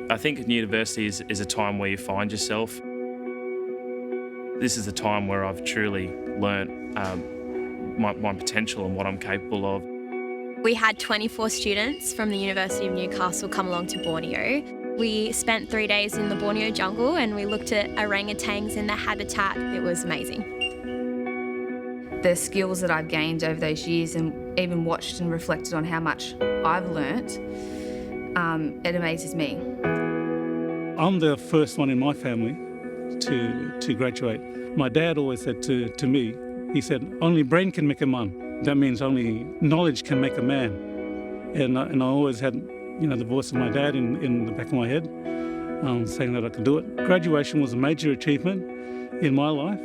I think university is a time where you find yourself. This is a time where I've truly learnt my potential and what I'm capable of. We had 24 students from the University of Newcastle come along to Borneo. We spent 3 days in the Borneo jungle and we looked at orangutans in their habitat. It was amazing. The skills that I've gained over those years and even watched and reflected on how much I've learnt, it amazes me. I'm the first one in my family to graduate. My dad always said to me, he said, only brain can make a man. That means only knowledge can make a man. And I always had, the voice of my dad in the back of my head, saying that I could do it. Graduation was a major achievement in my life.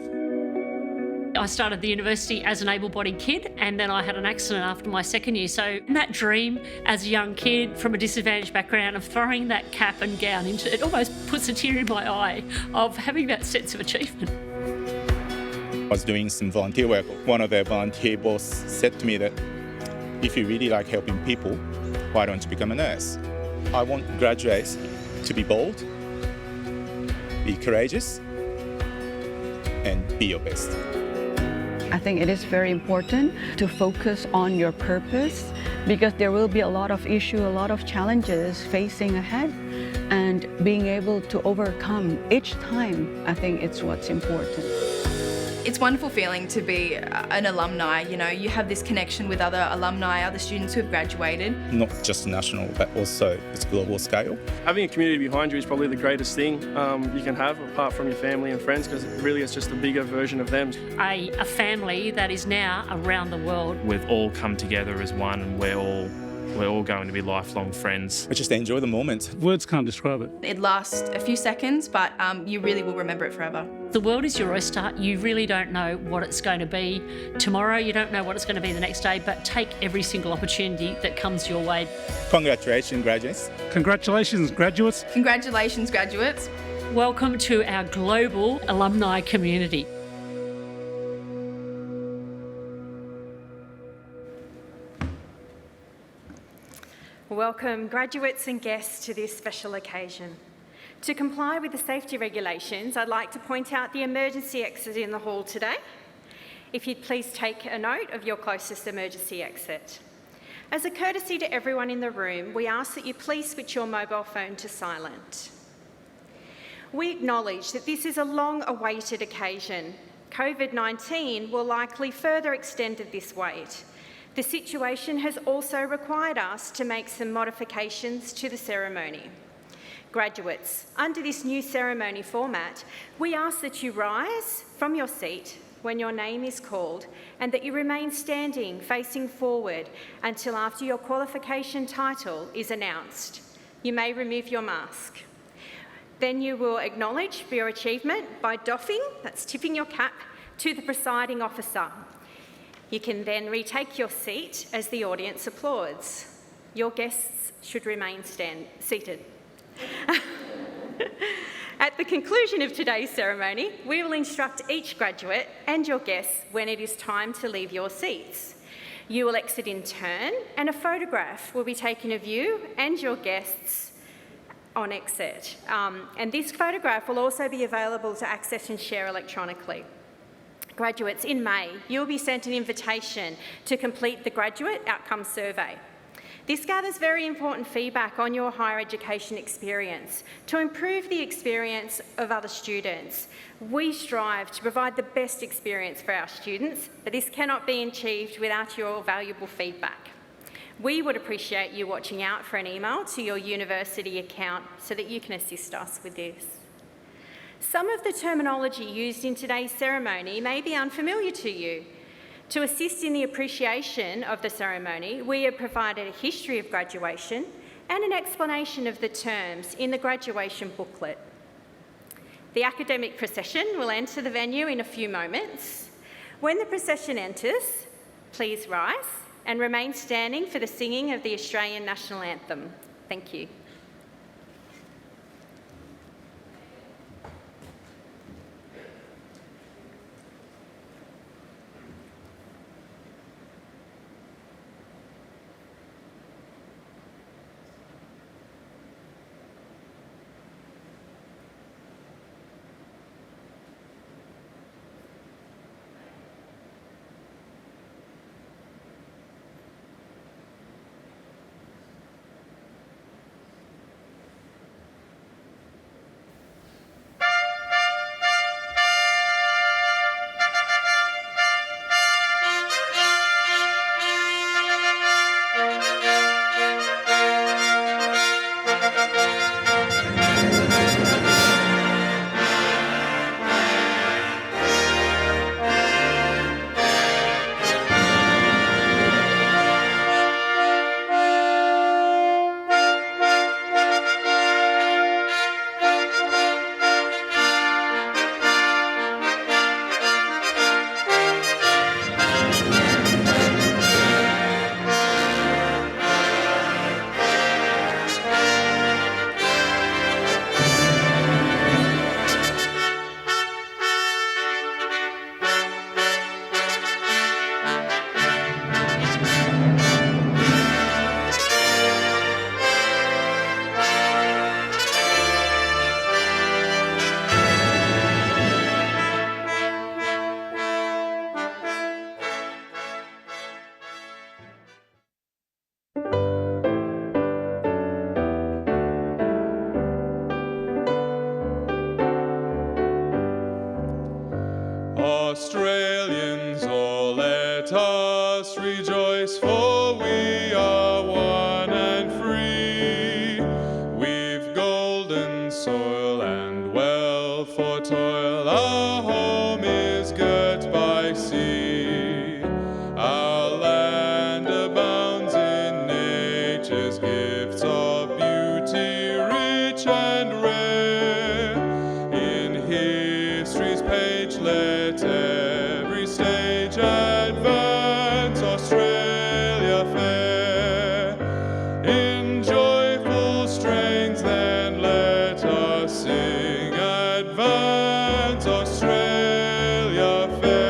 I started the university as an able-bodied kid and then I had an accident after my second year. So that dream as a young kid from a disadvantaged background of throwing that cap and gown into it almost puts a tear in my eye of having that sense of achievement. I was doing some volunteer work. One of the volunteer boss said to me that if you really like helping people, why don't you become a nurse? I want graduates to be bold, be courageous, and be your best. I think it is very important to focus on your purpose because there will be a lot of issues, a lot of challenges facing ahead, and being able to overcome each time, I think it's what's important. It's a wonderful feeling to be an alumni. You have this connection with other alumni, other students who have graduated. Not just national, but also it's global scale. Having a community behind you is probably the greatest thing you can have, apart from your family and friends, because really it's just a bigger version of them. A family that is now around the world. We've all come together as one and we're all going to be lifelong friends. I just enjoy the moment. Words can't describe it. It lasts a few seconds, but you really will remember it forever. The world is your oyster. You really don't know what it's going to be tomorrow. You don't know what it's going to be the next day, but take every single opportunity that comes your way. Congratulations, graduates. Congratulations, graduates. Congratulations, graduates. Welcome to our global alumni community. Welcome graduates and guests to this special occasion. To comply with the safety regulations, I'd like to point out the emergency exit in the hall today. If you'd please take a note of your closest emergency exit. As a courtesy to everyone in the room, we ask that you please switch your mobile phone to silent. We acknowledge that this is a long-awaited occasion. COVID-19 will likely further extend this wait. The situation has also required us to make some modifications to the ceremony. Graduates, under this new ceremony format, we ask that you rise from your seat when your name is called and that you remain standing facing forward until after your qualification title is announced. You may remove your mask. Then you will acknowledge your achievement by doffing, that's tipping your cap, to the presiding officer. You can then retake your seat as the audience applauds. Your guests should remain seated. At the conclusion of today's ceremony, we will instruct each graduate and your guests when it is time to leave your seats. You will exit in turn and a photograph will be taken of you and your guests on exit. And this photograph will also be available to access and share electronically. Graduates, in May, you'll be sent an invitation to complete the Graduate Outcome Survey. This gathers very important feedback on your higher education experience to improve the experience of other students. We strive to provide the best experience for our students, but this cannot be achieved without your valuable feedback. We would appreciate you watching out for an email to your university account so that you can assist us with this. Some of the terminology used in today's ceremony may be unfamiliar to you. To assist in the appreciation of the ceremony, we have provided a history of graduation and an explanation of the terms in the graduation booklet. The academic procession will enter the venue in a few moments. When the procession enters, please rise and remain standing for the singing of the Australian National Anthem. Thank you. his gifts of beauty rich and rare. In history's page let every stage advance, Australia fair. In joyful strains then let us sing, advance Australia fair.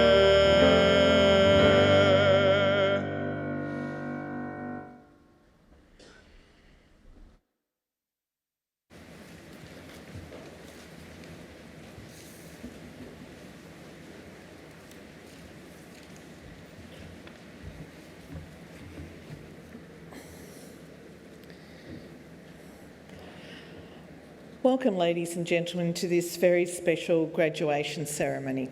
Welcome, ladies and gentlemen, to this very special graduation ceremony.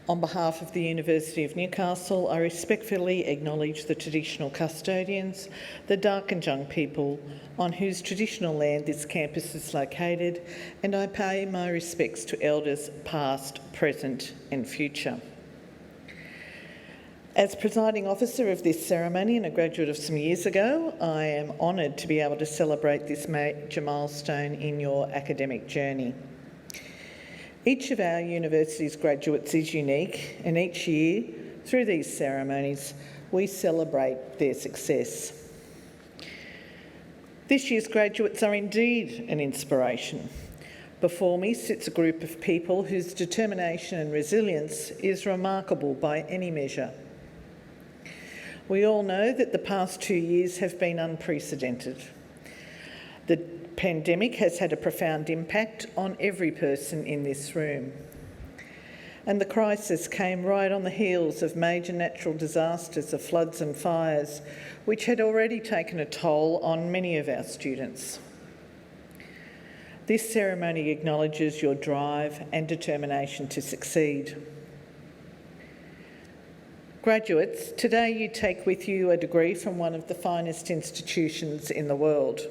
On behalf of the University of Newcastle, I respectfully acknowledge the traditional custodians, the Darkinjung people on whose traditional land this campus is located, and I pay my respects to elders past, present and future. As presiding officer of this ceremony and a graduate of some years ago, I am honoured to be able to celebrate this major milestone in your academic journey. Each of our university's graduates is unique, and each year, through these ceremonies, we celebrate their success. This year's graduates are indeed an inspiration. Before me sits a group of people whose determination and resilience is remarkable by any measure. We all know that the past 2 years have been unprecedented. The pandemic has had a profound impact on every person in this room. And the crisis came right on the heels of major natural disasters of floods and fires, which had already taken a toll on many of our students. This ceremony acknowledges your drive and determination to succeed. Graduates, today you take with you a degree from one of the finest institutions in the world.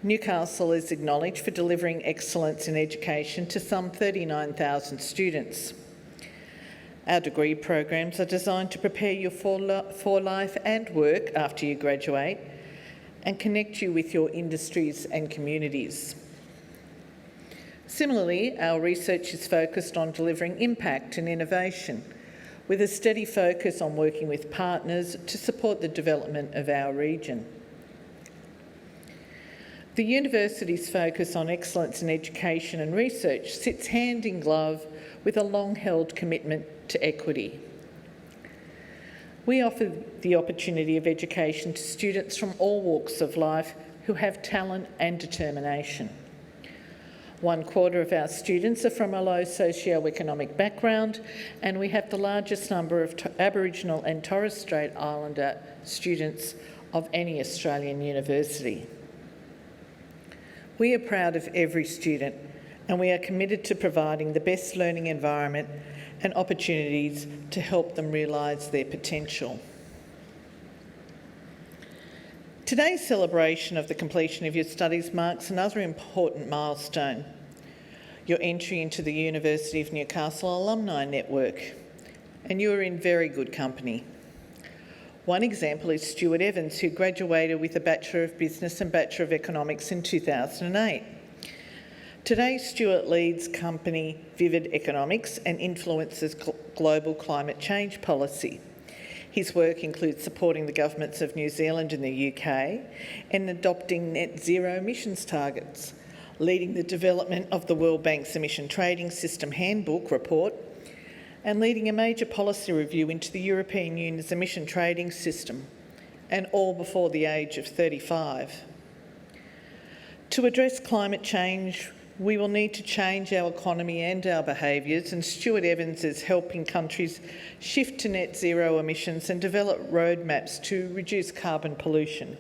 Newcastle is acknowledged for delivering excellence in education to some 39,000 students. Our degree programs are designed to prepare you for life and work after you graduate and connect you with your industries and communities. Similarly, our research is focused on delivering impact and innovation, with a steady focus on working with partners to support the development of our region. The university's focus on excellence in education and research sits hand in glove with a long-held commitment to equity. We offer the opportunity of education to students from all walks of life who have talent and determination. 1/4 of our students are from a low socio-economic background, and we have the largest number of Aboriginal and Torres Strait Islander students of any Australian university. We are proud of every student, and we are committed to providing the best learning environment and opportunities to help them realise their potential. Today's celebration of the completion of your studies marks another important milestone, your entry into the University of Newcastle Alumni Network, and you are in very good company. One example is Stuart Evans, who graduated with a Bachelor of Business and Bachelor of Economics in 2008. Today, Stuart leads company Vivid Economics and influences global climate change policy. His work includes supporting the governments of New Zealand and the UK and adopting net zero emissions targets, leading the development of the World Bank's Emission Trading System Handbook report, and leading a major policy review into the European Union's emission trading system, and all before the age of 35. To address climate change, we will need to change our economy and our behaviours, and Stuart Evans is helping countries shift to net zero emissions and develop roadmaps to reduce carbon pollution.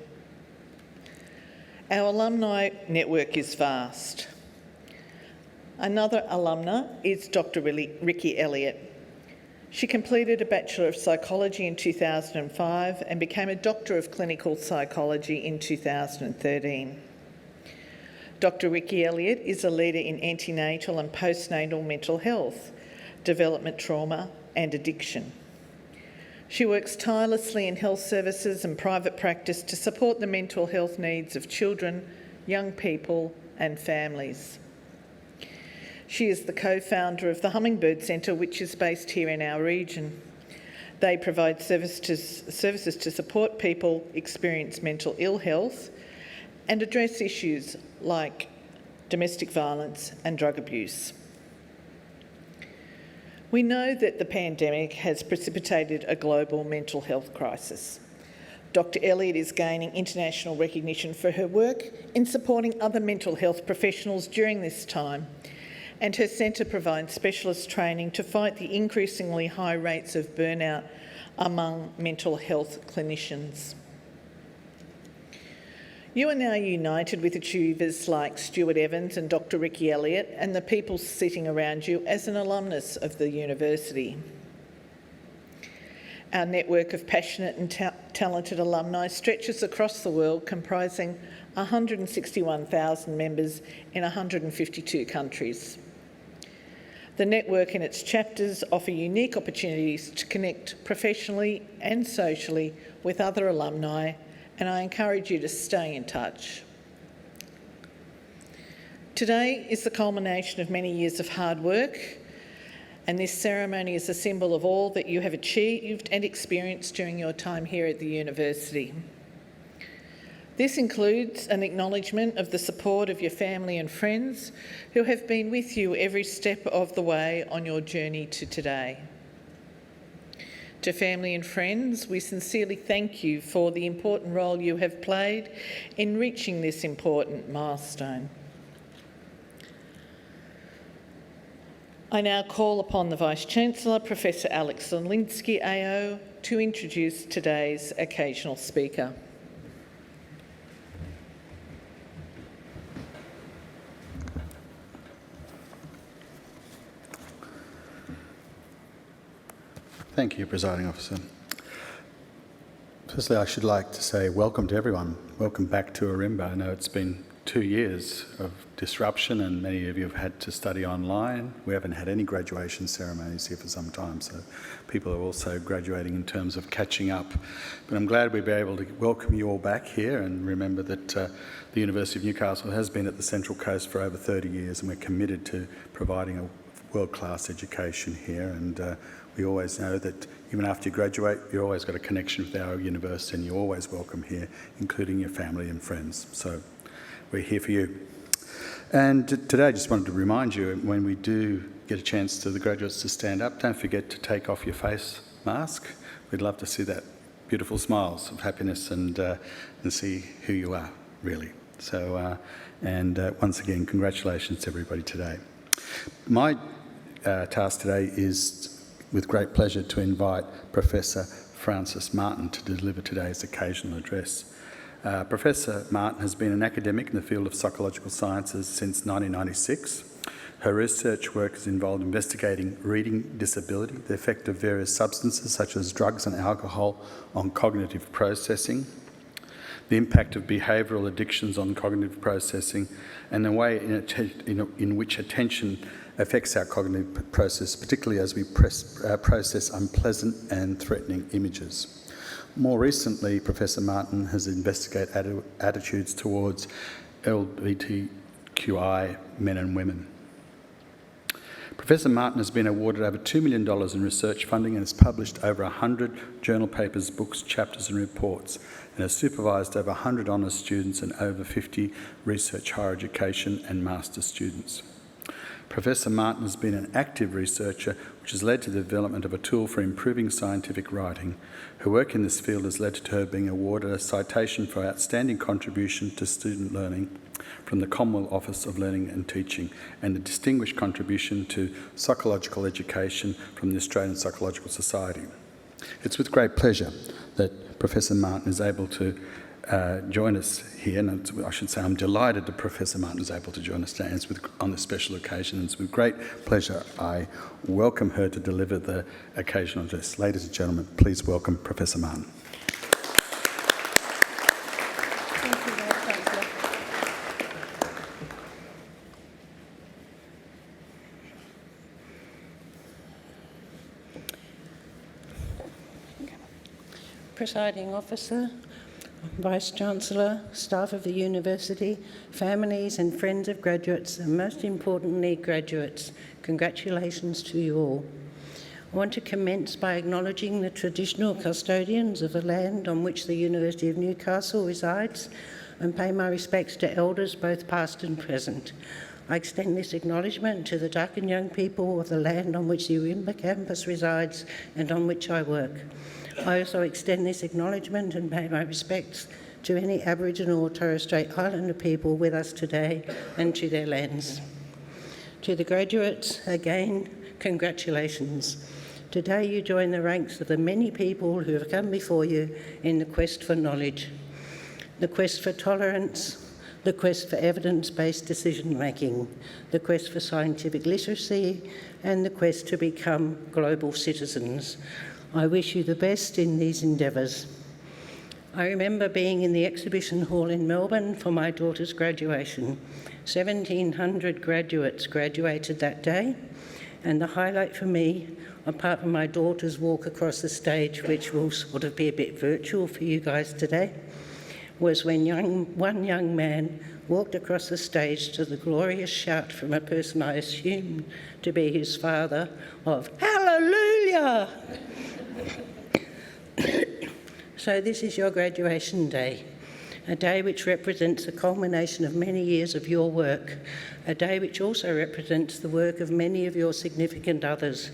Our alumni network is vast. Another alumna is Dr. Ricky Elliott. She completed a Bachelor of Psychology in 2005 and became a Doctor of Clinical Psychology in 2013. Dr. Ricky Elliott is a leader in antenatal and postnatal mental health, development trauma and addiction. She works tirelessly in health services and private practice to support the mental health needs of children, young people and families. She is the co-founder of the Hummingbird Centre, which is based here in our region. They provide services to support people experience mental ill health and address issues like domestic violence and drug abuse. We know that the pandemic has precipitated a global mental health crisis. Dr. Elliott is gaining international recognition for her work in supporting other mental health professionals during this time, and her centre provides specialist training to fight the increasingly high rates of burnout among mental health clinicians. You are now united with achievers like Stuart Evans and Dr. Ricky Elliott and the people sitting around you as an alumnus of the university. Our network of passionate and talented alumni stretches across the world, comprising 161,000 members in 152 countries. The network and its chapters offer unique opportunities to connect professionally and socially with other alumni, and I encourage you to stay in touch. Today is the culmination of many years of hard work, and this ceremony is a symbol of all that you have achieved and experienced during your time here at the university. This includes an acknowledgement of the support of your family and friends who have been with you every step of the way on your journey to today. To family and friends, we sincerely thank you for the important role you have played in reaching this important milestone. I now call upon the Vice-Chancellor, Professor Alex Zielinski AO, to introduce today's occasional speaker. Thank you, Presiding Officer. Firstly, I should like to say welcome to everyone. Welcome back to Ourimbah. I know it's been 2 years of disruption and many of you have had to study online. We haven't had any graduation ceremonies here for some time, so people are also graduating in terms of catching up. But I'm glad we'll be able to welcome you all back here, and remember that the University of Newcastle has been at the Central Coast for over 30 years, and we're committed to providing a world-class education here, and we always know that even after you graduate, you've always got a connection with our university and you're always welcome here, including your family and friends. So we're here for you. And today I just wanted to remind you, when we do get a chance to the graduates to stand up, don't forget to take off your face mask. We'd love to see that beautiful smiles of happiness and see who you are, really. So, once again, congratulations to everybody today. My task today is, with great pleasure, to invite Professor Frances Martin to deliver today's occasional address. Professor Martin has been an academic in the field of psychological sciences since 1996. Her research work has involved investigating reading disability, the effect of various substances such as drugs and alcohol on cognitive processing, the impact of behavioural addictions on cognitive processing, and the way in which attention affects our cognitive process, particularly as we process unpleasant and threatening images. More recently, Professor Martin has investigated attitudes towards LGBTQI men and women. Professor Martin has been awarded over $2 million in research funding and has published over 100 journal papers, books, chapters and reports, and has supervised over 100 honours students and over 50 research higher education and master's students. Professor Martin has been an active researcher, which has led to the development of a tool for improving scientific writing. Her work in this field has led to her being awarded a citation for outstanding contribution to student learning from the Commonwealth Office of Learning and Teaching, and a distinguished contribution to psychological education from the Australian Psychological Society. It's with great pleasure that Professor Martin is able to join us here, and I should say I'm delighted that Professor Martin is able to join us today on this special occasion. It's with great pleasure I welcome her to deliver the occasional address. Ladies and gentlemen, please welcome Professor Martin. Presiding Officer, Vice-Chancellor, staff of the University, families and friends of graduates, and most importantly, graduates, congratulations to you all. I want to commence by acknowledging the traditional custodians of the land on which the University of Newcastle resides and pay my respects to elders both past and present. I extend this acknowledgement to the Darkin young people of the land on which the Ourimbah campus resides and on which I work. I also extend this acknowledgement and pay my respects to any Aboriginal or Torres Strait Islander people with us today and to their lands. To the graduates, again, congratulations. Today you join the ranks of the many people who have come before you in the quest for knowledge, the quest for tolerance, the quest for evidence-based decision-making, the quest for scientific literacy, and the quest to become global citizens. I wish you the best in these endeavours. I remember being in the exhibition hall in Melbourne for my daughter's graduation. 1,700 graduates graduated that day, and the highlight for me, apart from my daughter's walk across the stage, which will sort of be a bit virtual for you guys today, was when one young man walked across the stage to the glorious shout from a person I assumed to be his father of "Hallelujah!" So this is your graduation day, a day which represents the culmination of many years of your work, a day which also represents the work of many of your significant others,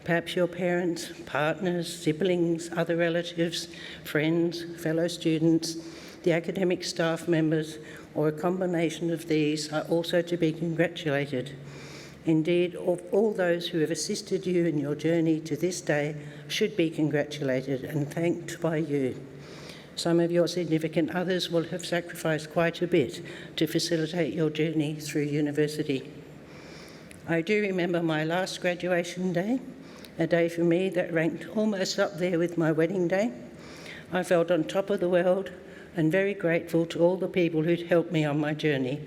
perhaps your parents, partners, siblings, other relatives, friends, fellow students, the academic staff members, or a combination of these are also to be congratulated. Indeed, all those who have assisted you in your journey to this day should be congratulated and thanked by you. Some of your significant others will have sacrificed quite a bit to facilitate your journey through university. I do remember my last graduation day, a day for me that ranked almost up there with my wedding day. I felt on top of the world and very grateful to all the people who'd helped me on my journey,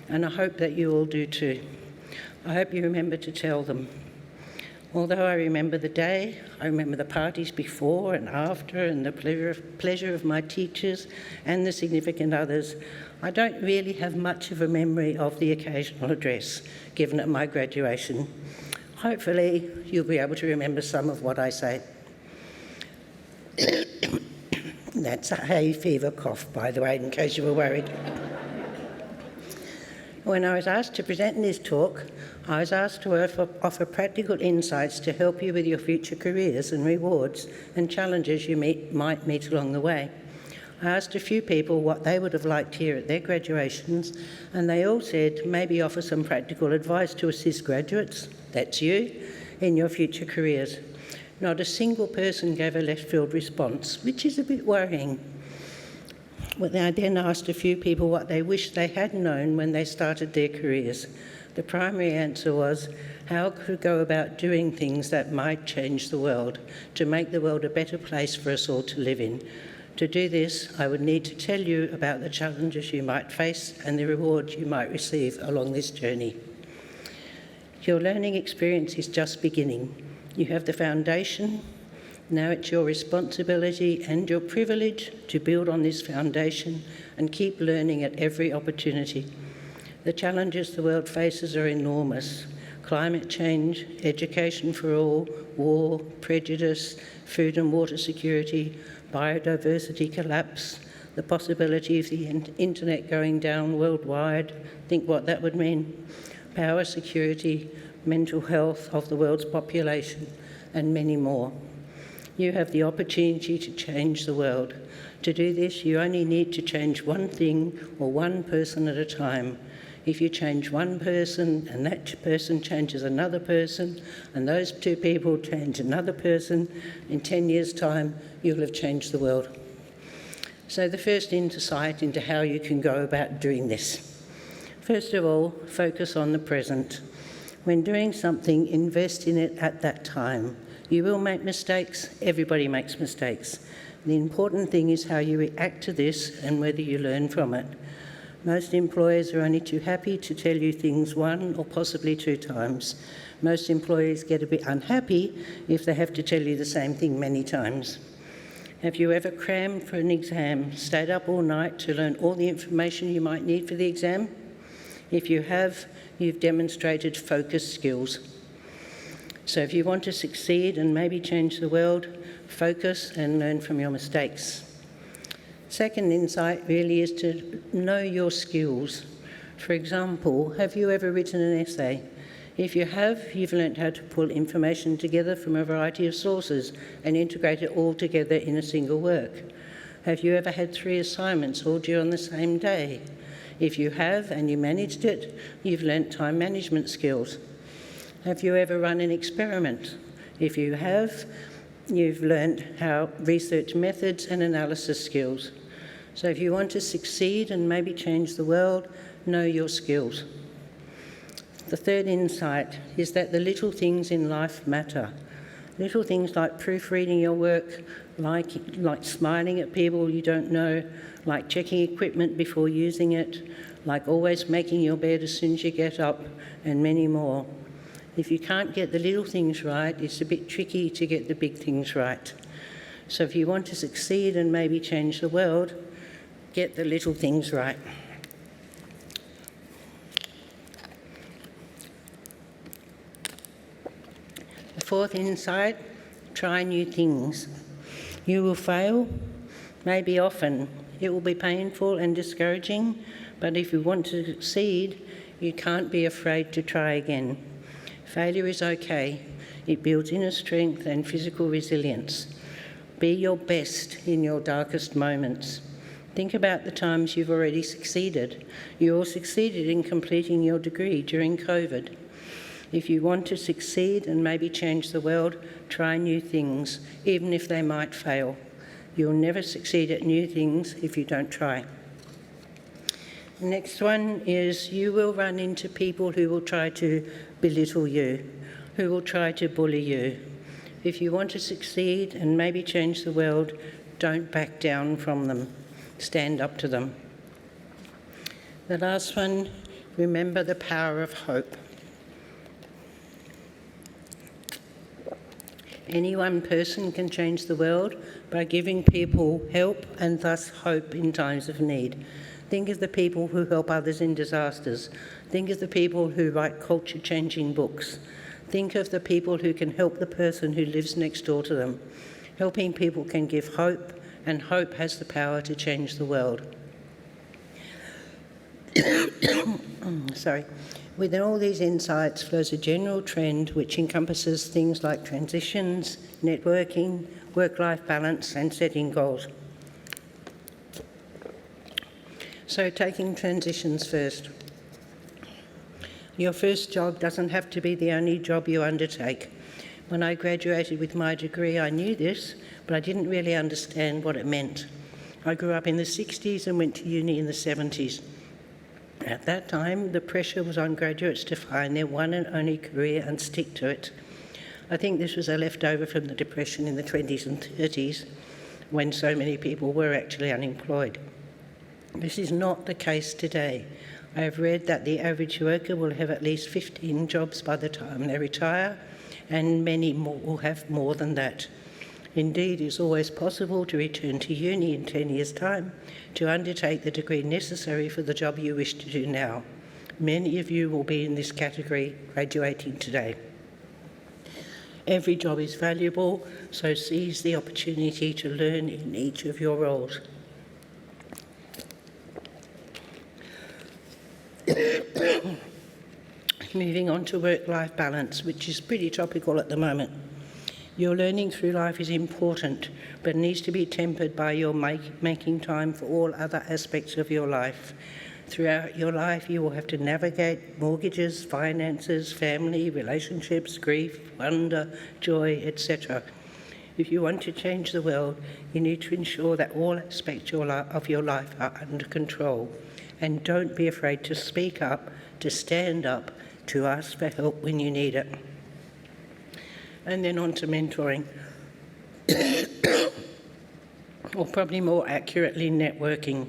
and I hope that you all do too. I hope you remember to tell them. Although I remember the day, I remember the parties before and after and the pleasure of my teachers and the significant others, I don't really have much of a memory of the occasional address given at my graduation. Hopefully, you'll be able to remember some of what I say. That's a hay fever cough, by the way, in case you were worried. When I was asked to present in this talk, I was asked to offer practical insights to help you with your future careers and rewards and challenges you might meet along the way. I asked a few people what they would have liked here at their graduations, and they all said maybe offer some practical advice to assist graduates, that's you, in your future careers. Not a single person gave a left-field response, which is a bit worrying. Well, I then asked a few people what they wished they had known when they started their careers. The primary answer was how to go about doing things that might change the world, to make the world a better place for us all to live in. To do this, I would need to tell you about the challenges you might face and the rewards you might receive along this journey. Your learning experience is just beginning. You have the foundation. Now it's your responsibility and your privilege to build on this foundation and keep learning at every opportunity. The challenges the world faces are enormous. Climate change, education for all, war, prejudice, food and water security, biodiversity collapse, the possibility of the internet going down worldwide, think what that would mean, power security, mental health of the world's population, and many more. You have the opportunity to change the world. To do this, you only need to change one thing or one person at a time. If you change one person and that person changes another person and those two people change another person, in 10 years' time, you'll have changed the world. So the first insight into how you can go about doing this. First of all, focus on the present. When doing something, invest in it at that time. You will make mistakes. Everybody makes mistakes. The important thing is how you react to this and whether you learn from it. Most employers are only too happy to tell you things one or possibly two times. Most employees get a bit unhappy if they have to tell you the same thing many times. Have you ever crammed for an exam, stayed up all night to learn all the information you might need for the exam? If you have, you've demonstrated focus skills. So if you want to succeed and maybe change the world, focus and learn from your mistakes. Second insight really is to know your skills. For example, have you ever written an essay? If you have, you've learnt how to pull information together from a variety of sources and integrate it all together in a single work. Have you ever had 3 assignments all due on the same day? If you have and you managed it, you've learnt time management skills. Have you ever run an experiment? If you have, you've learnt how research methods and analysis skills. So if you want to succeed and maybe change the world, know your skills. The third insight is that the little things in life matter. Little things like proofreading your work, like smiling at people you don't know, like checking equipment before using it, like always making your bed as soon as you get up, and many more. If you can't get the little things right, it's a bit tricky to get the big things right. So if you want to succeed and maybe change the world, get the little things right. The fourth insight, try new things. You will fail, maybe often. It will be painful and discouraging, but if you want to succeed, you can't be afraid to try again. Failure is okay. It builds inner strength and physical resilience. Be your best in your darkest moments. Think about the times you've already succeeded. You all succeeded in completing your degree during COVID. If you want to succeed and maybe change the world, try new things, even if they might fail. You'll never succeed at new things if you don't try. The next one is you will run into people who will try to belittle you, who will try to bully you. If you want to succeed and maybe change the world, don't back down from them. Stand up to them. The last one, remember the power of hope. Any one person can change the world by giving people help and thus hope in times of need. Think of the people who help others in disasters. Think of the people who write culture-changing books. Think of the people who can help the person who lives next door to them. Helping people can give hope, and hope has the power to change the world. Within all these insights flows a general trend which encompasses things like transitions, networking, work-life balance, and setting goals. So taking transitions first. Your first job doesn't have to be the only job you undertake. When I graduated with my degree, I knew this, but I didn't really understand what it meant. I grew up in the 60s and went to uni in the 70s. At that time, the pressure was on graduates to find their one and only career and stick to it. I think this was a leftover from the Depression in the 20s and 30s, when so many people were actually unemployed. This is not the case today. I have read that the average worker will have at least 15 jobs by the time they retire, and many more will have more than that. Indeed, it's always possible to return to uni in 10 years' time to undertake the degree necessary for the job you wish to do now. Many of you will be in this category graduating today. Every job is valuable, so seize the opportunity to learn in each of your roles. Moving on to work-life balance, which is pretty topical at the moment. Your learning through life is important, but needs to be tempered by your making time for all other aspects of your life. Throughout your life, you will have to navigate mortgages, finances, family, relationships, grief, wonder, joy, etc. If you want to change the world, you need to ensure that all aspects of your life are under control. And don't be afraid to speak up, to stand up, to ask for help when you need it. And then on to mentoring, or probably more accurately, networking.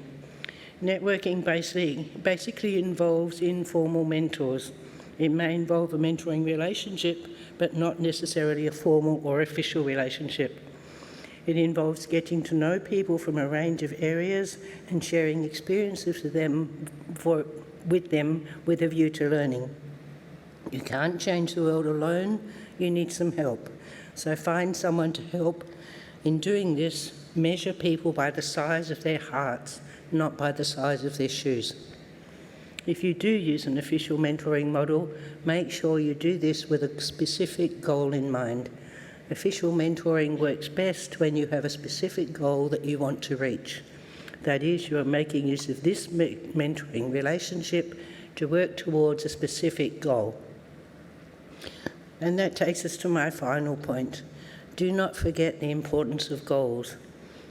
Networking basically involves informal mentors. It may involve a mentoring relationship, but not necessarily a formal or official relationship. It involves getting to know people from a range of areas and sharing experiences with them with a view to learning. You can't change the world alone, you need some help. So find someone to help. In doing this, measure people by the size of their hearts, not by the size of their shoes. If you do use an official mentoring model, make sure you do this with a specific goal in mind. Official mentoring works best when you have a specific goal that you want to reach. That is, you are making use of this mentoring relationship to work towards a specific goal. And that takes us to my final point. Do not forget the importance of goals.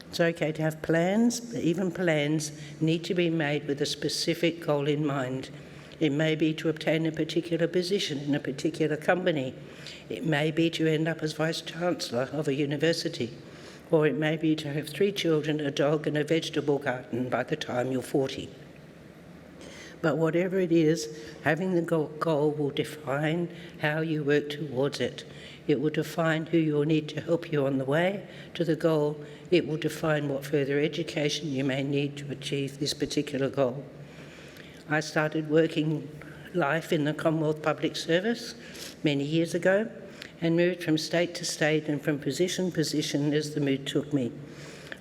It's okay to have plans, but even plans need to be made with a specific goal in mind. It may be to obtain a particular position in a particular company. It may be to end up as Vice-Chancellor of a university. Or it may be to have 3 children, a dog and a vegetable garden by the time you're 40. But whatever it is, having the goal will define how you work towards it. It will define who you'll need to help you on the way to the goal. It will define what further education you may need to achieve this particular goal. I started working life in the Commonwealth Public Service many years ago and moved from state to state and from position to position as the mood took me.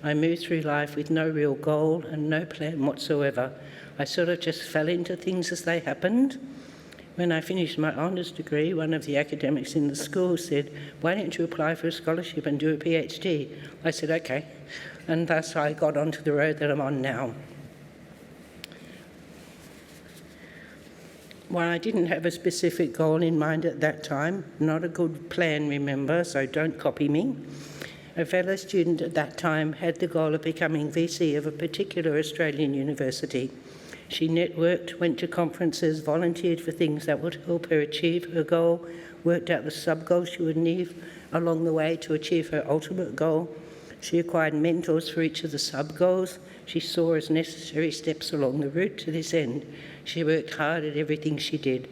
I moved through life with no real goal and no plan whatsoever. I sort of just fell into things as they happened. When I finished my honours degree, one of the academics in the school said, "Why don't you apply for a scholarship and do a PhD?" I said, "Okay." And thus I got onto the road that I'm on now. Well, I didn't have a specific goal in mind at that time. Not a good plan, remember, so don't copy me. A fellow student at that time had the goal of becoming VC of a particular Australian university. She networked, went to conferences, volunteered for things that would help her achieve her goal, worked out the sub-goals she would need along the way to achieve her ultimate goal. She acquired mentors for each of the sub-goals. She saw as necessary steps along the route to this end. She worked hard at everything she did.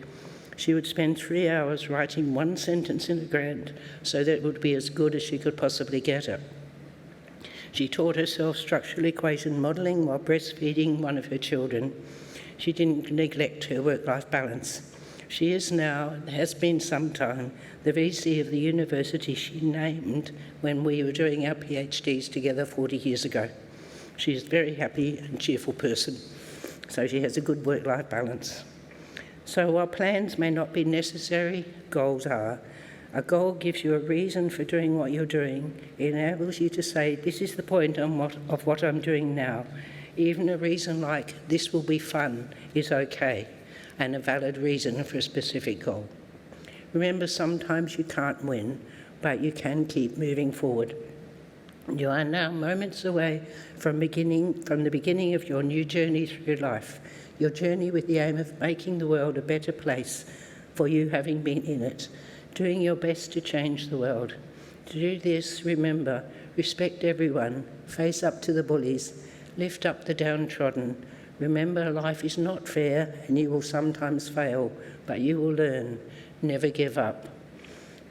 She would spend 3 hours writing 1 sentence in a grant so that it would be as good as she could possibly get it. She taught herself structural equation modelling while breastfeeding one of her children. She didn't neglect her work-life balance. She is now, and has been some time, the VC of the university she named when we were doing our PhDs together 40 years ago. She is a very happy and cheerful person, so she has a good work-life balance. So while plans may not be necessary, goals are. A goal gives you a reason for doing what you're doing. It enables you to say, this is the point of what I'm doing now. Even a reason like, this will be fun, is okay, and a valid reason for a specific goal. Remember, sometimes you can't win, but you can keep moving forward. You are now moments away from the beginning of your new journey through life, your journey with the aim of making the world a better place for you having been in it, doing your best to change the world. To do this, remember, respect everyone, face up to the bullies, lift up the downtrodden. Remember, life is not fair and you will sometimes fail, but you will learn. Never give up.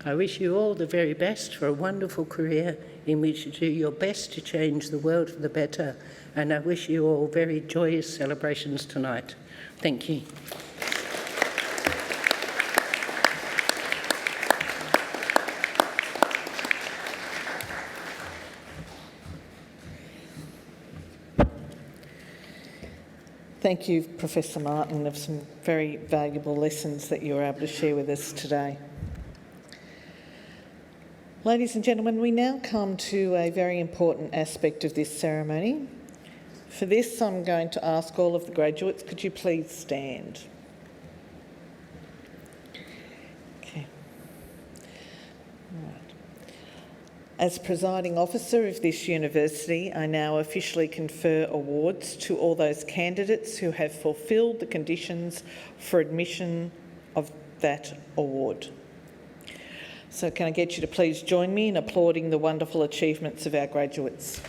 I wish you all the very best for a wonderful career in which you do your best to change the world for the better, and I wish you all very joyous celebrations tonight. Thank you. Thank you, Professor Martin, of some very valuable lessons that you were able to share with us today. Ladies and gentlemen, we now come to a very important aspect of this ceremony. For this, I'm going to ask all of the graduates, could you please stand? Okay. Right. As presiding officer of this university, I now officially confer awards to all those candidates who have fulfilled the conditions for admission of that award. So can I get you to please join me in applauding the wonderful achievements of our graduates.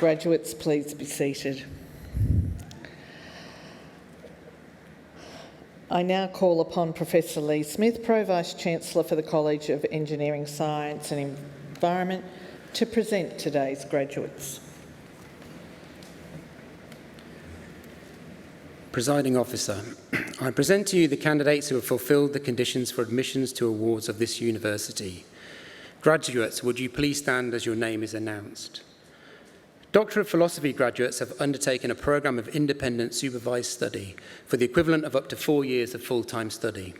Graduates, please be seated. I now call upon Professor Lee Smith, Pro-Vice-Chancellor for the College of Engineering, Science and Environment, to present today's graduates. Presiding Officer, I present to you the candidates who have fulfilled the conditions for admissions to awards of this university. Graduates, would you please stand as your name is announced? Doctor of Philosophy graduates have undertaken a programme of independent supervised study for the equivalent of up to 4 years of full-time study.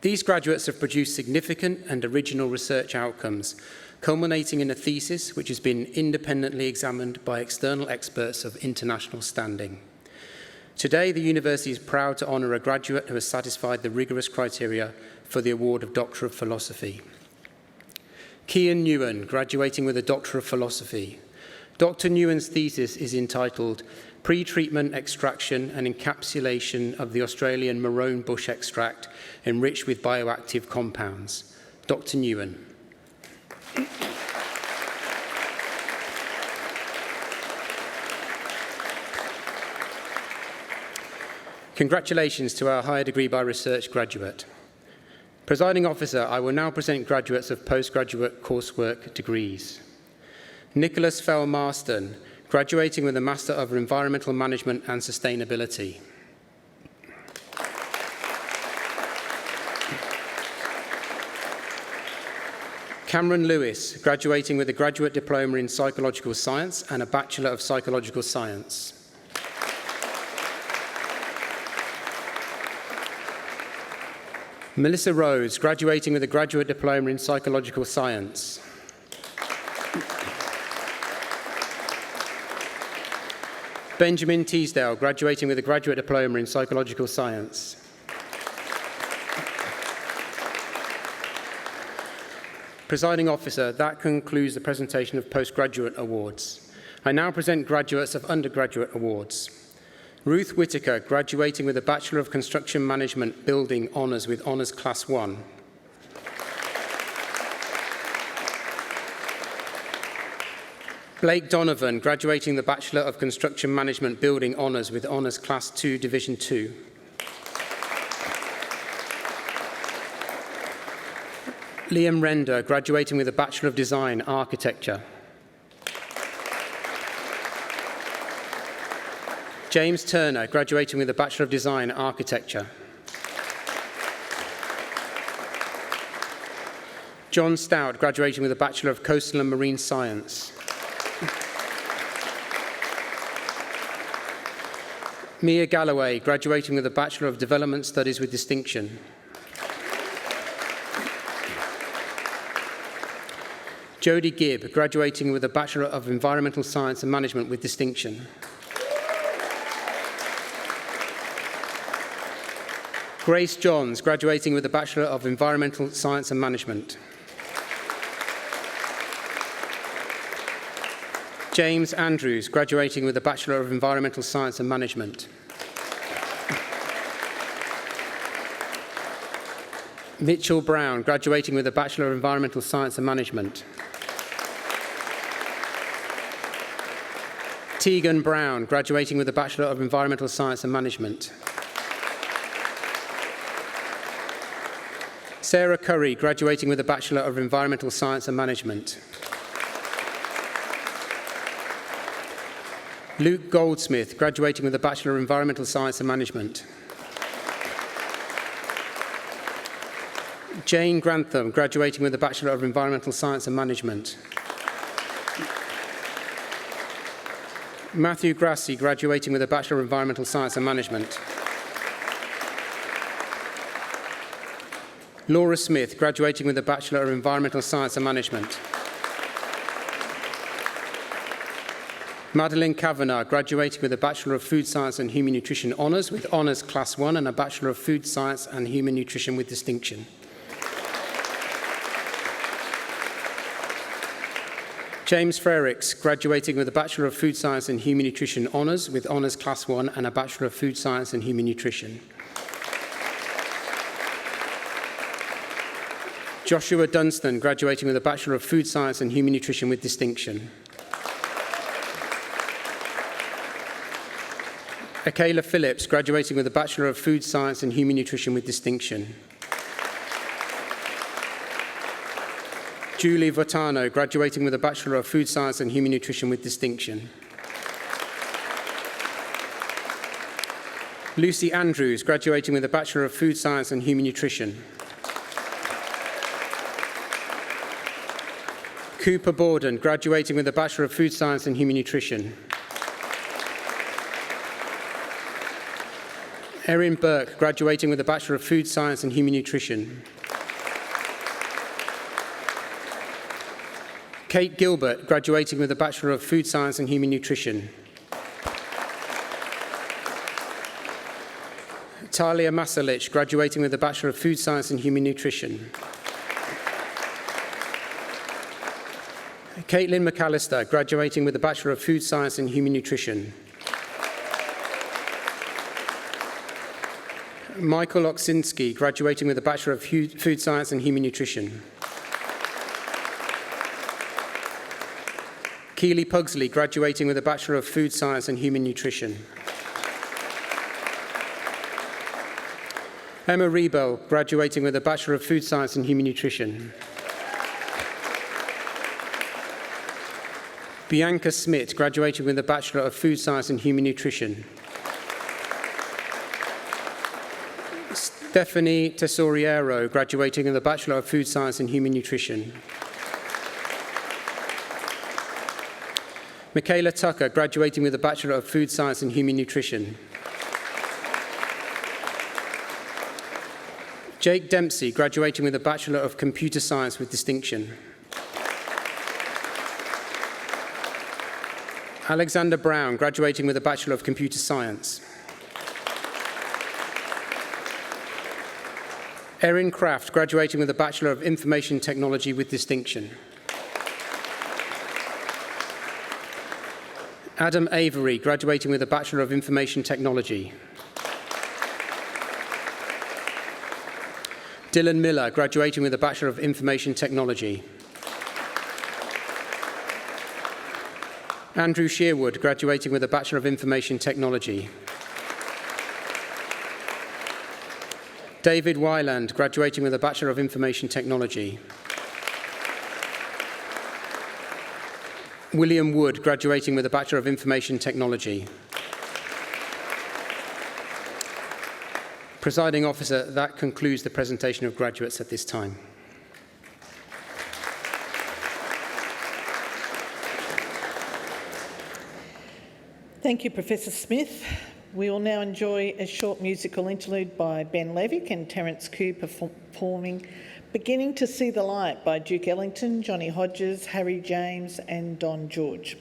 These graduates have produced significant and original research outcomes, culminating in a thesis which has been independently examined by external experts of international standing. Today, the university is proud to honour a graduate who has satisfied the rigorous criteria for the award of Doctor of Philosophy. Kian Nguyen, graduating with a Doctor of Philosophy. Dr. Nguyen's thesis is entitled Pre-treatment extraction and encapsulation of the Australian maroon bush extract enriched with bioactive compounds. Dr. Nguyen. Congratulations to our higher degree by research graduate. Presiding Officer, I will now present graduates of postgraduate coursework degrees. Nicholas Fell Marston, graduating with a Master of Environmental Management and Sustainability. Cameron Lewis, graduating with a Graduate Diploma in Psychological Science and a Bachelor of Psychological Science. Melissa Rhodes, graduating with a Graduate Diploma in Psychological Science. Benjamin Teasdale, graduating with a Graduate Diploma in Psychological Science. Presiding Officer, that concludes the presentation of postgraduate awards. I now present graduates of undergraduate awards. Ruth Whittaker, graduating with a Bachelor of Construction Management Building Honours with Honours Class 1. Blake Donovan, graduating the Bachelor of Construction Management Building Honours with Honours Class 2, Division 2. Liam Render, graduating with a Bachelor of Design, Architecture. James Turner, graduating with a Bachelor of Design, Architecture. John Stout, graduating with a Bachelor of Coastal and Marine Science. Mia Galloway, graduating with a Bachelor of Development Studies with distinction. Jodie Gibb, graduating with a Bachelor of Environmental Science and Management with distinction. Grace Johns, graduating with a Bachelor of Environmental Science and Management. James Andrews, graduating with a Bachelor of Environmental Science and Management. Mitchell Brown, graduating with a Bachelor of Environmental Science and Management. Tegan Brown, graduating with a Bachelor of Environmental Science and Management. Sarah Curry, graduating with a Bachelor of Environmental Science and Management. Luke Goldsmith, graduating with a Bachelor of Environmental Science and Management. Jane Grantham, graduating with a Bachelor of Environmental Science and Management. Matthew Grassi, graduating with a Bachelor of Environmental Science and Management. Laura Smith, graduating with a Bachelor of Environmental Science and Management. Madeline Kavanagh, graduating with a Bachelor of Food Science and Human Nutrition Honours with Honours Class 1 and a Bachelor of Food Science and Human Nutrition with distinction. James Frericks, graduating with a Bachelor of Food Science and Human Nutrition Honours with Honours Class 1 and a Bachelor of Food Science and Human Nutrition. Joshua Dunstan, graduating with a Bachelor of Food Science and Human Nutrition with distinction. Akela Phillips, graduating with a Bachelor of Food Science and Human Nutrition with distinction. Julie Votano, graduating with a Bachelor of Food Science and Human Nutrition with distinction. Lucy Andrews, graduating with a Bachelor of Food Science and Human Nutrition. Cooper Borden, graduating with a Bachelor of Food Science and Human Nutrition. Erin Burke, graduating with a Bachelor of Food Science and Human Nutrition. Kate Gilbert, graduating with a Bachelor of Food Science and Human Nutrition. Talia Masalich, graduating with a Bachelor of Food Science and Human Nutrition. Caitlin McAllister, graduating with a Bachelor of Food Science and Human Nutrition. Michael Oksinski, graduating with a Bachelor of Food Science and Human Nutrition. Keely Pugsley, graduating with a Bachelor of Food Science and Human Nutrition. Emma Rebel, graduating with a Bachelor of Food Science and Human Nutrition. Bianca Smith, graduating with a Bachelor of Food Science and Human Nutrition. Stephanie Tesoriero, graduating with a Bachelor of Food Science and Human Nutrition. Michaela Tucker, graduating with a Bachelor of Food Science and Human Nutrition. Jake Dempsey, graduating with a Bachelor of Computer Science with distinction. Alexander Brown, graduating with a Bachelor of Computer Science. Erin Kraft, graduating with a Bachelor of Information Technology with distinction. Adam Avery, graduating with a Bachelor of Information Technology. Dylan Miller, graduating with a Bachelor of Information Technology. Andrew Shearwood, graduating with a Bachelor of Information Technology. David Wyland, graduating with a Bachelor of Information Technology. William Wood, graduating with a Bachelor of Information Technology. Presiding Officer, that concludes the presentation of graduates at this time. Thank you, Professor Smith. We will now enjoy a short musical interlude by Ben Levick and Terence Koo performing Beginning to See the Light by Duke Ellington, Johnny Hodges, Harry James and Don George.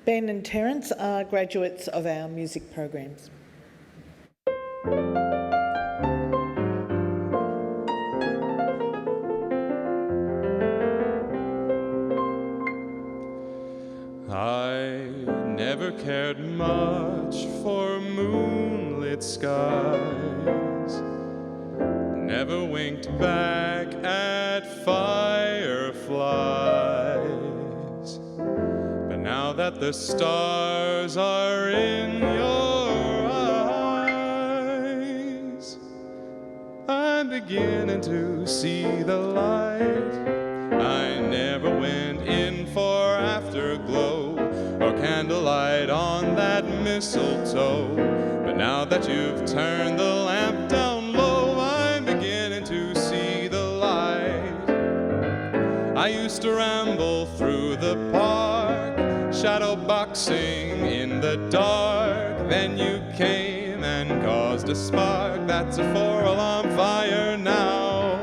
Ben and Terence are graduates of our music programs. I never cared much for moonlit skies, never winked back at fireflies, but now that the stars are in your eyes, I'm beginning to see the light. I never went in for afterglow or candlelight on that mistletoe, but now that you've turned the lamp down low, I'm beginning to see the light. I used to ramble through the park, shadow boxing in the dark, then you came and caused a spark. That's a 4-alarm fire now.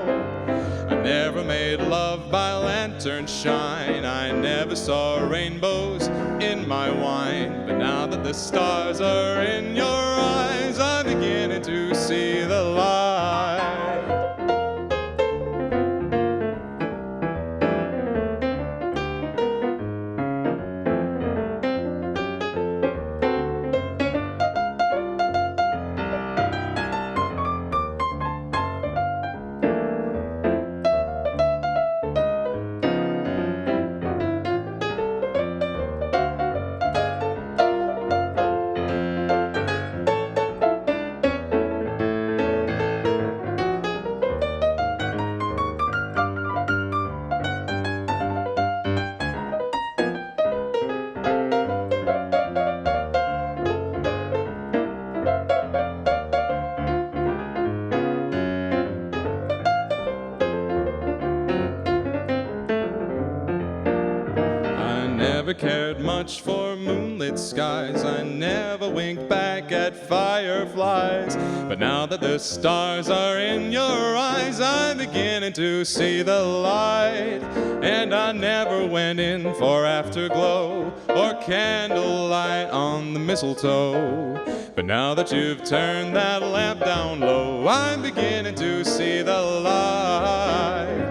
I never made love by lantern shine, I never saw rainbows in my wine, but now that the stars are in your eyes, I'm beginning to see the light. never cared much for moonlit skies. I never winked back at fireflies. But now that the stars are in your eyes, I'm beginning to see the light. And I never went in for afterglow or candlelight on the mistletoe. But now that you've turned that lamp down low, I'm beginning to see the light.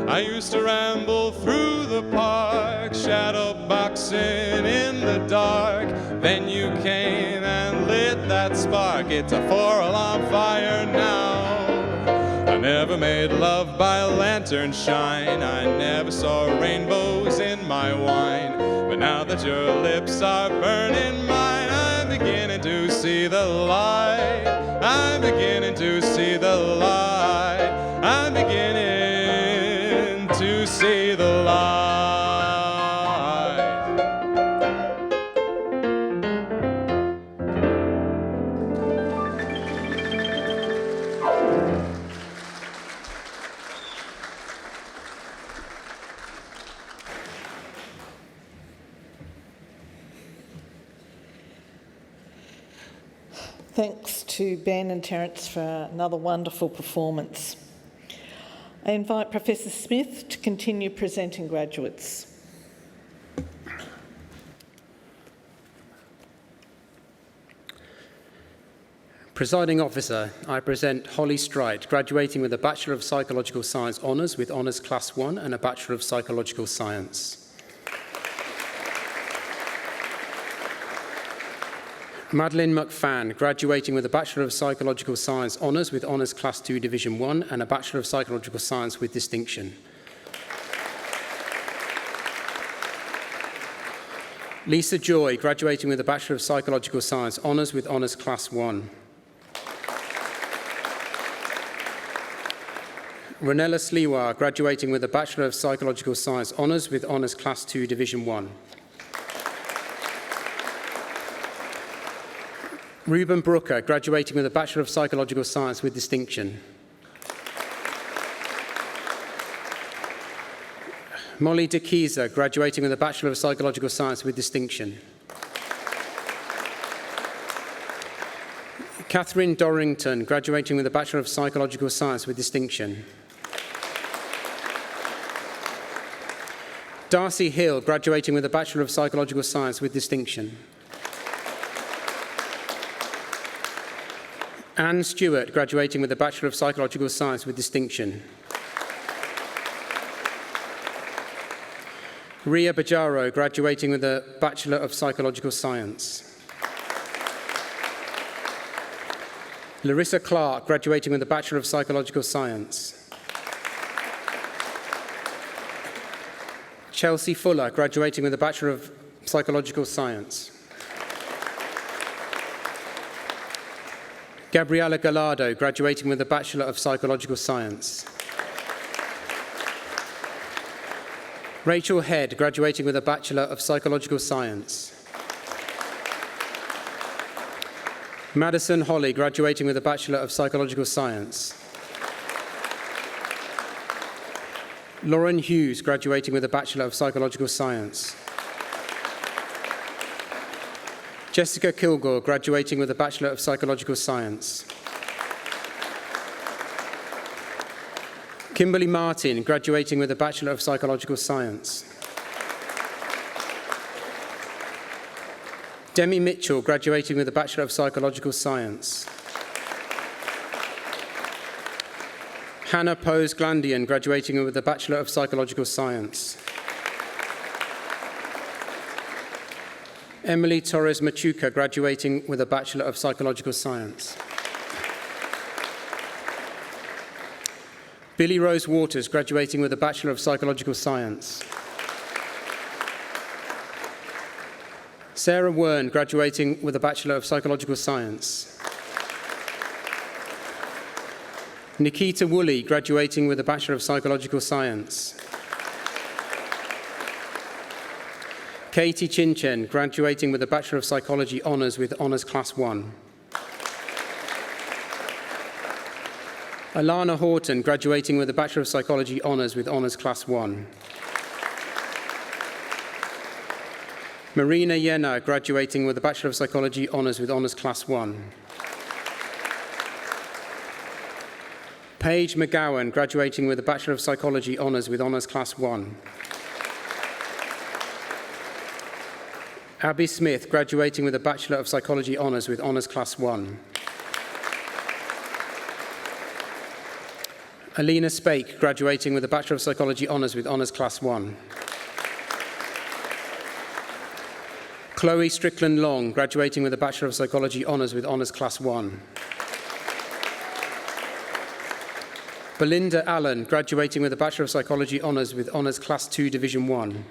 I used to ramble through the park, shadow boxing in the dark. Then you came and lit that spark. It's a 4-alarm fire now. I never made love by lantern shine. I never saw rainbows in my wine. But now that your lips are burning mine, I'm beginning to see the light. I'm beginning to see the light. I'm beginning to see the light. Thanks to Ben and Terence for another wonderful performance. I invite Professor Smith to continue presenting graduates. Presiding Officer, I present Holly Stride, graduating with a Bachelor of Psychological Science Honours with Honours Class 1 and a Bachelor of Psychological Science. Madeline McFan, graduating with a Bachelor of Psychological Science Honours with Honours Class 2 Division 1 and a Bachelor of Psychological Science with distinction. Lisa Joy, graduating with a Bachelor of Psychological Science Honours with Honours Class 1. Ranella Sliwa, graduating with a Bachelor of Psychological Science Honours with Honours Class 2 Division 1. Ruben Brooker, graduating with a Bachelor of Psychological Science with distinction. Molly De Keyser, graduating with a Bachelor of Psychological Science with distinction. Catherine Dorrington, graduating with a Bachelor of Psychological Science with distinction. Darcy Hill, graduating with a Bachelor of Psychological Science with distinction. Anne Stewart, graduating with a Bachelor of Psychological Science with distinction. Ria Bajaro, graduating with a Bachelor of Psychological Science. Larissa Clark, graduating with a Bachelor of Psychological Science. Chelsea Fuller, graduating with a Bachelor of Psychological Science. Gabriela Gallardo, graduating with a Bachelor of Psychological Science. Rachel Head, graduating with a Bachelor of Psychological Science. Madison Holly, graduating with a Bachelor of Psychological Science. Lauren Hughes, graduating with a Bachelor of Psychological Science. Jessica Kilgore, graduating with a Bachelor of Psychological Science. Kimberly Martin, graduating with a Bachelor of Psychological Science. Demi Mitchell, graduating with a Bachelor of Psychological Science. Hannah Pose Glandian, graduating with a Bachelor of Psychological Science. Emily Torres Machuca, graduating with a Bachelor of Psychological Science. Billy Rose Waters, graduating with a Bachelor of Psychological Science. Sarah Wern, graduating with a Bachelor of Psychological Science. Nikita Woolley, graduating with a Bachelor of Psychological Science. Katie Chinchen, graduating with a Bachelor of Psychology Honours with Honours Class 1. Alana Horton, graduating with a Bachelor of Psychology Honours with Honours Class 1. Marina Yena, graduating with a Bachelor of Psychology Honours with Honours Class 1. Paige McGowan, graduating with a Bachelor of Psychology Honours with Honours Class 1. Abby Smith, graduating with a Bachelor of Psychology Honours with Honours Class 1. Alina Spake, graduating with a Bachelor of Psychology Honours with Honours Class 1. Chloe Strickland Long, graduating with a Bachelor of Psychology Honours with Honours Class 1. Belinda Allen, graduating with a Bachelor of Psychology Honours with Honours Class 2 Division 1.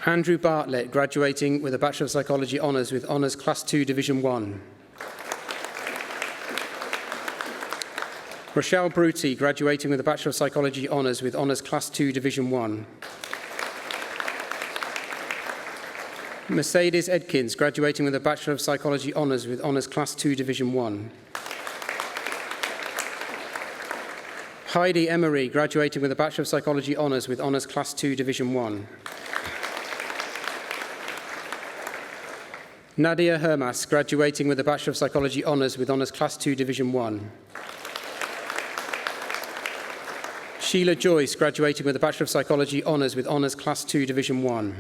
Andrew Bartlett, graduating with a Bachelor of Psychology Honours with Honours Class 2 Division 1. Rochelle Brutti, graduating with a Bachelor of Psychology Honours with Honours Class 2 Division 1. Mercedes Edkins, graduating with a Bachelor of Psychology Honours with Honours Class 2 Division 1. Heidi Emery, graduating with a Bachelor of Psychology Honours with Honours Class 2 Division 1. Nadia Hermas, graduating with a Bachelor of Psychology Honours with Honours Class 2 Division 1. Sheila Joyce, graduating with a Bachelor of Psychology Honours with Honours Class 2 Division 1.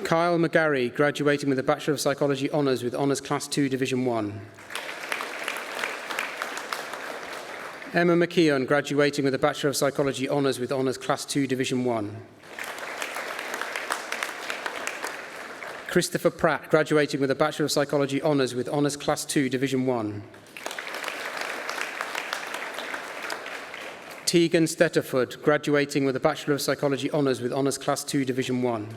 Kyle McGarry, graduating with a Bachelor of Psychology Honours with Honours Class 2 Division 1. Emma McKeon, graduating with a Bachelor of Psychology Honours with Honours Class 2 Division 1. Christopher Pratt, graduating with a Bachelor of Psychology Honours with Honours Class 2 Division 1. Tegan Stetterford, graduating with a Bachelor of Psychology Honours with Honours Class 2 Division 1.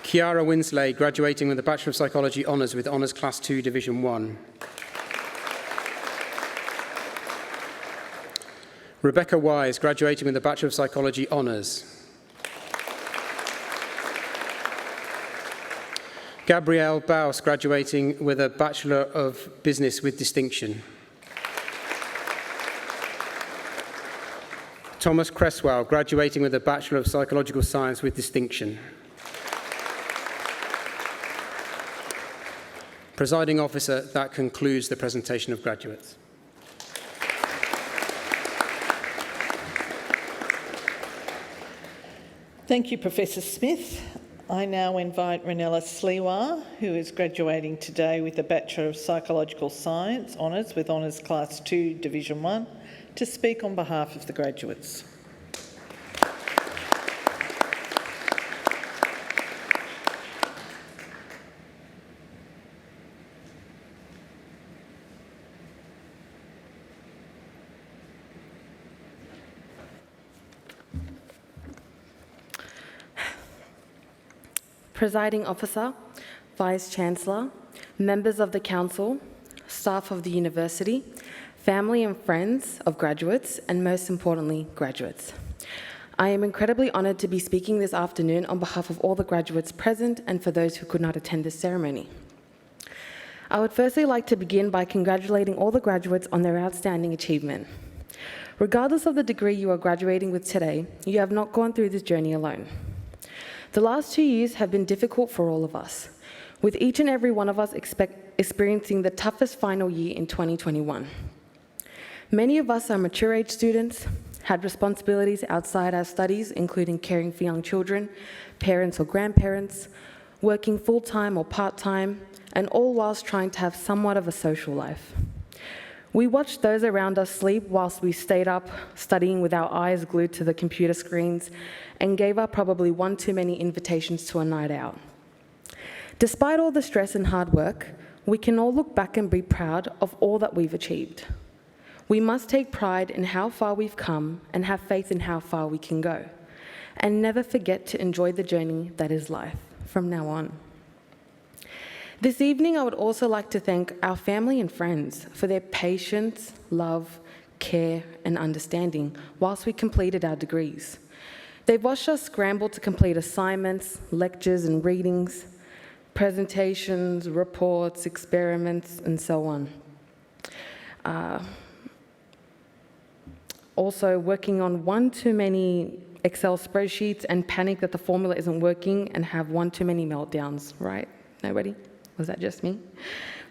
Kiara Winsley, graduating with a Bachelor of Psychology Honours with Honours Class 2 Division 1. Rebecca Wise, graduating with a Bachelor of Psychology Honours. Gabrielle Baus, graduating with a Bachelor of Business with Distinction. Thomas Cresswell, graduating with a Bachelor of Psychological Science with Distinction. Presiding Officer, that concludes the presentation of graduates. Thank you, Professor Smith. I now invite Ranella Sliwa, who is graduating today with a Bachelor of Psychological Science Honours with Honours Class 2 Division 1, to speak on behalf of the graduates. Presiding Officer, Vice-Chancellor, members of the Council, staff of the University, family and friends of graduates, and most importantly, graduates. I am incredibly honoured to be speaking this afternoon on behalf of all the graduates present and for those who could not attend this ceremony. I would firstly like to begin by congratulating all the graduates on their outstanding achievement. Regardless of the degree you are graduating with today, you have not gone through this journey alone. The last 2 years have been difficult for all of us, with each and every one of us experiencing the toughest final year in 2021. Many of us are mature-age students, had responsibilities outside our studies, including caring for young children, parents or grandparents, working full-time or part-time, and all whilst trying to have somewhat of a social life. We watched those around us sleep whilst we stayed up studying with our eyes glued to the computer screens and gave up probably one too many invitations to a night out. Despite all the stress and hard work, we can all look back and be proud of all that we've achieved. We must take pride in how far we've come and have faith in how far we can go, and never forget to enjoy the journey that is life from now on. This evening, I would also like to thank our family and friends for their patience, love, care, and understanding whilst we completed our degrees. They've watched us scramble to complete assignments, lectures and readings, presentations, reports, experiments, and so on. also working on one too many Excel spreadsheets and panic that the formula isn't working and have one too many meltdowns, right? Nobody? Was that just me?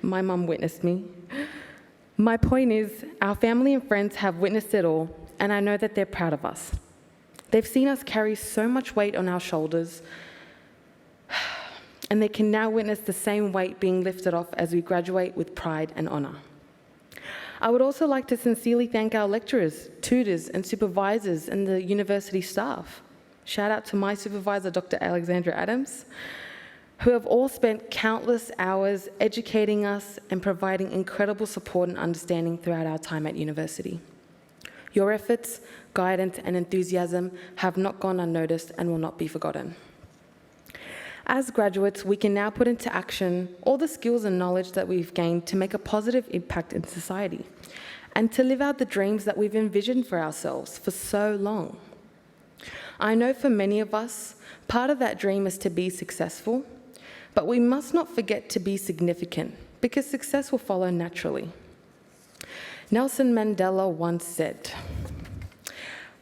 My mum witnessed me. My point is, our family and friends have witnessed it all, and I know that they're proud of us. They've seen us carry so much weight on our shoulders, and they can now witness the same weight being lifted off as we graduate with pride and honour. I would also like to sincerely thank our lecturers, tutors and supervisors and the university staff. Shout out to my supervisor, Dr. Alexandra Adams, who have all spent countless hours educating us and providing incredible support and understanding throughout our time at university. Your efforts, guidance and enthusiasm have not gone unnoticed and will not be forgotten. As graduates, we can now put into action all the skills and knowledge that we've gained to make a positive impact in society and to live out the dreams that we've envisioned for ourselves for so long. I know for many of us, part of that dream is to be successful, but we must not forget to be significant because success will follow naturally. Nelson Mandela once said,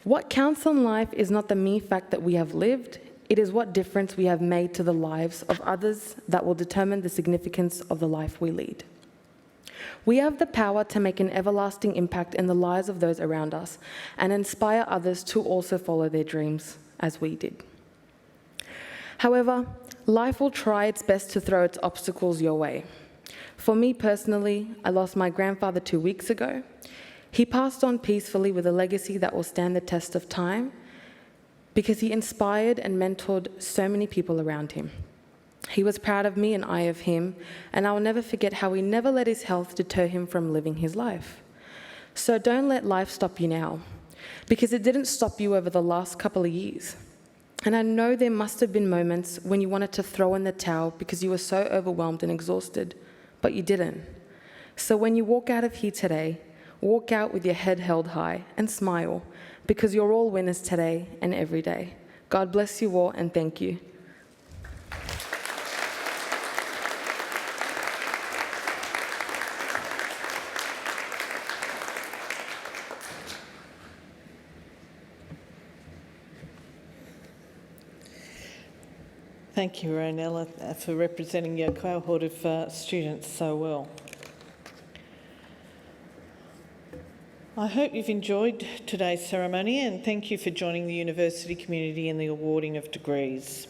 "What counts in life is not the mere fact that we have lived, it is what difference we have made to the lives of others that will determine the significance of the life we lead." We have the power to make an everlasting impact in the lives of those around us and inspire others to also follow their dreams as we did. However, life will try its best to throw its obstacles your way. For me personally, I lost my grandfather 2 weeks ago. He passed on peacefully with a legacy that will stand the test of time because he inspired and mentored so many people around him. He was proud of me and I of him, and I will never forget how he never let his health deter him from living his life. So don't let life stop you now, because it didn't stop you over the last couple of years. And I know there must have been moments when you wanted to throw in the towel because you were so overwhelmed and exhausted, but you didn't. So when you walk out of here today, walk out with your head held high and smile, because you're all winners today and every day. God bless you all and thank you. Thank you, Ronella, for representing your cohort of students so well. I hope you've enjoyed today's ceremony and thank you for joining the university community in the awarding of degrees.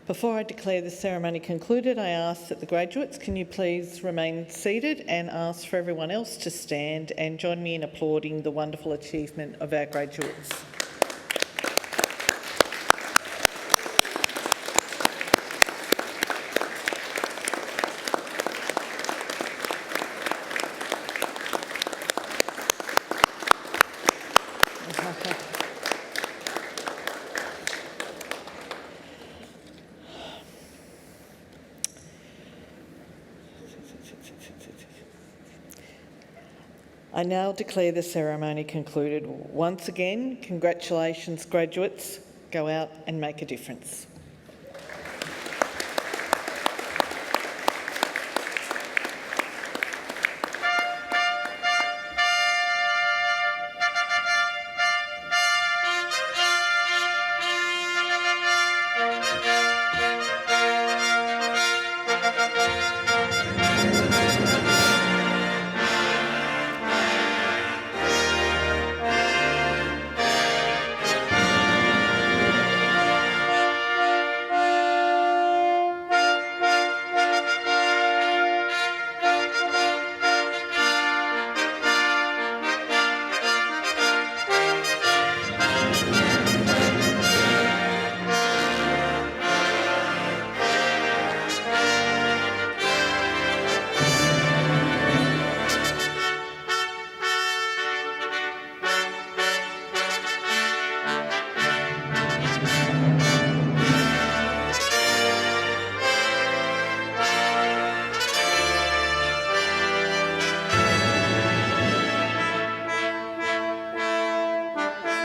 Before I declare the ceremony concluded, I ask that the graduates, can you please remain seated and ask for everyone else to stand and join me in applauding the wonderful achievement of our graduates. I now declare the ceremony concluded. Once again, congratulations, graduates. Go out and make a difference.